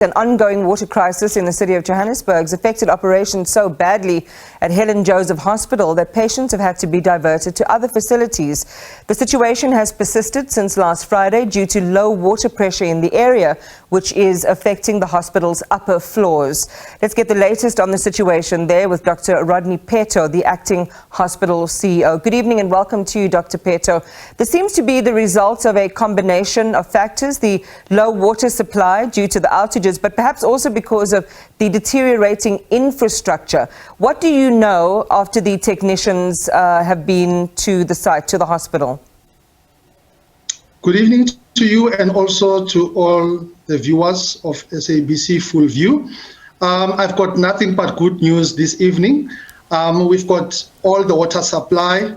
An ongoing water crisis in the city of Johannesburg has affected operations so badly at Helen Joseph Hospital that patients have had to be diverted to other facilities. The situation has persisted since last Friday due to low water pressure in the area, which is affecting the hospital's upper floors. Let's get the latest on the situation there with Dr Rodney Pheto, the acting hospital CEO. Good evening and welcome to you, Dr Pheto. This seems to be the result of a combination of factors, the low water supply due to the outages, but perhaps also because of the deteriorating infrastructure. What do you know after the technicians have been to the site, to the hospital? Good evening to you and also to all the viewers of SABC Full View. I've got nothing but good news this evening. We've got all the water supply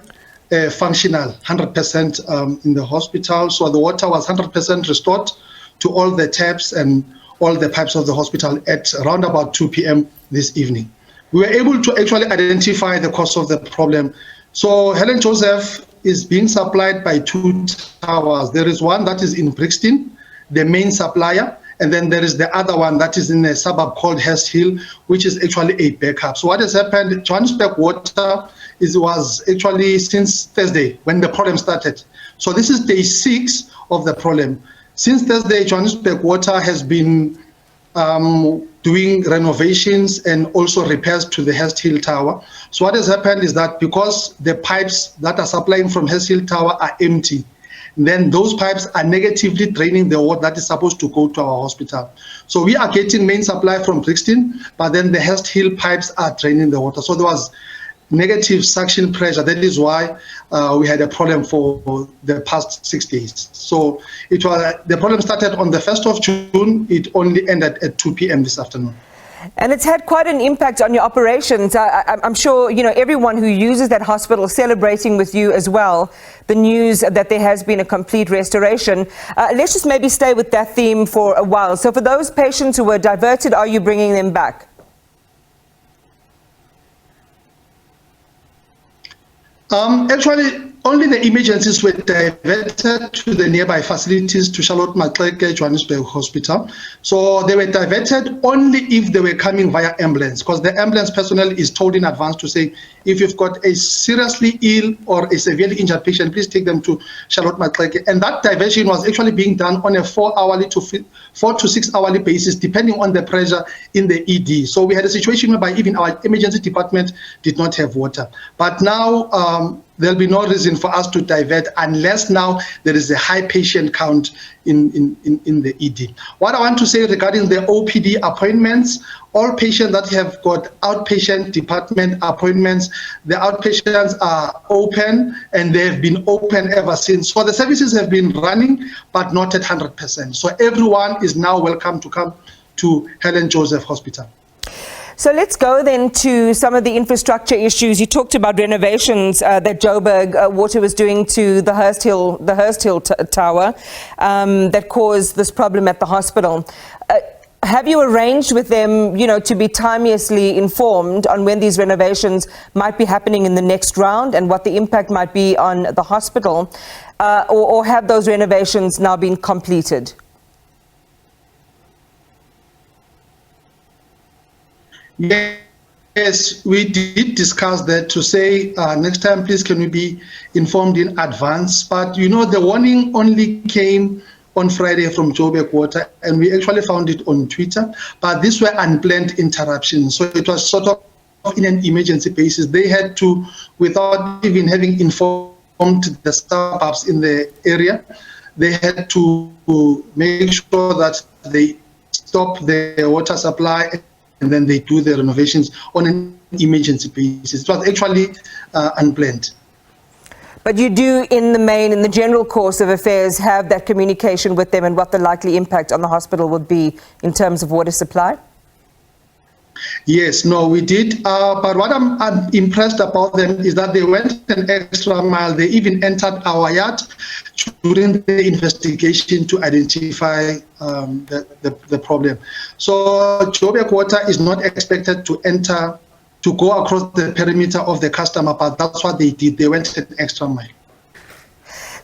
functional, 100% in the hospital. So the water was 100% restored to all the taps and all the pipes of the hospital at around about 2 p.m. this evening. We were able to actually identify the cause of the problem. So Helen Joseph is being supplied by two towers. There is one that is in Brixton, the main supplier, and then there is the other one that is in a suburb called Hurst Hill, which is actually a backup. So what has happened, Johannesburg Water was actually since Thursday when the problem started. So this is day 6 of the problem. Since Thursday, Johannesburg Water has been doing renovations and also repairs to the Hurst Hill Tower. So what has happened is that because the pipes that are supplying from Hurst Hill Tower are empty, then those pipes are negatively draining the water that is supposed to go to our hospital. So we are getting main supply from Brixton, but then the Hurst Hill pipes are draining the water. So there was negative suction pressure. That is why we had a problem for the past 6 days. So the problem started on the 1st of June. It only ended at 2 p.m. this afternoon. And it's had quite an impact on your operations. I'm sure everyone who uses that hospital celebrating with you as well, the news that there has been a complete restoration. Let's just maybe stay with that theme for a while. So for those patients who were diverted, are you bringing them back? Actually, only the emergencies were diverted to the nearby facilities to Charlotte Maxeke Johannesburg Hospital. So they were diverted only if they were coming via ambulance, because the ambulance personnel is told in advance to say, if you've got a seriously ill or a severely injured patient, please take them to Charlotte Maxeke. And that diversion was actually being done on a 4 to 6 hourly basis, depending on the pressure in the ED. So we had a situation whereby even our emergency department did not have water. But now, there'll be no reason for us to divert unless now there is a high patient count in the ED. What I want to say regarding the OPD appointments, all patients that have got outpatient department appointments, the outpatients are open and they've been open ever since. So the services have been running, but not at 100%. So everyone is now welcome to come to Helen Joseph Hospital. So let's go then to some of the infrastructure issues. You talked about renovations that Joburg Water was doing to the Hurst Hill Tower that caused this problem at the hospital. Have you arranged with them, to be timeously informed on when these renovations might be happening in the next round and what the impact might be on the hospital, or have those renovations now been completed? Yes, we did discuss that to say next time, please, can we be informed in advance? But the warning only came on Friday from Joburg Water, and we actually found it on Twitter. But these were unplanned interruptions, so it was sort of in an emergency basis. They had to, without even having informed the suburbs in the area, they had to make sure that they stop the water supply and then they do the renovations on an emergency basis. It was actually unplanned. But you do, in the general course of affairs, have that communication with them and what the likely impact on the hospital would be in terms of water supply? Yes, no, we did. But what I'm impressed about them is that they went an extra mile. They even entered our yard during the investigation to identify the problem. So Joburg Water is not expected to go across the perimeter of the customer, but that's what they did. They went an extra mile.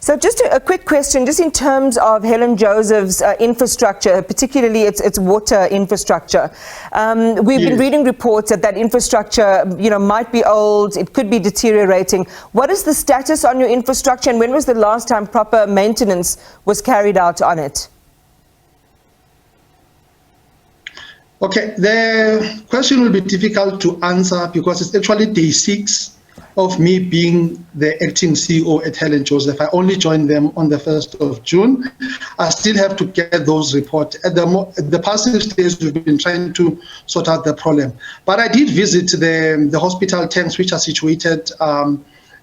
So just a quick question, just in terms of Helen Joseph's infrastructure, particularly its water infrastructure. We've been reading reports that infrastructure, might be old, it could be deteriorating. What is the status on your infrastructure, and when was the last time proper maintenance was carried out on it? Okay, the question will be difficult to answer because it's actually day 6 of me being the acting CEO at Helen Joseph. I only joined them on the 1st of June. I still have to get those reports. At the past 6 days, we've been trying to sort out the problem. But I did visit the hospital tanks, which are situated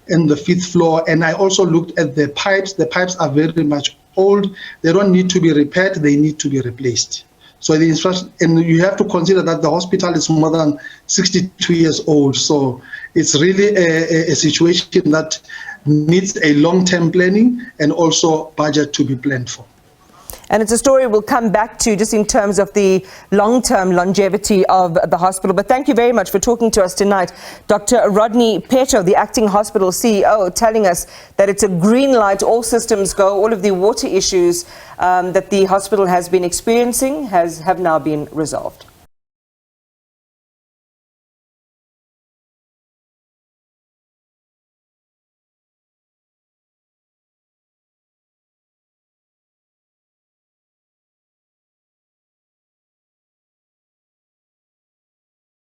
in the 5th floor, and I also looked at the pipes. The pipes are very much old. They don't need to be repaired, they need to be replaced. So and you have to consider that the hospital is more than 62 years old. So it's really a situation that needs a long-term planning and also budget to be planned for. And it's a story we'll come back to just in terms of the long-term longevity of the hospital. But thank you very much for talking to us tonight. Dr. Rodney Pheto, the acting hospital CEO, telling us that it's a green light, all systems go, all of the water issues that the hospital has been experiencing have now been resolved.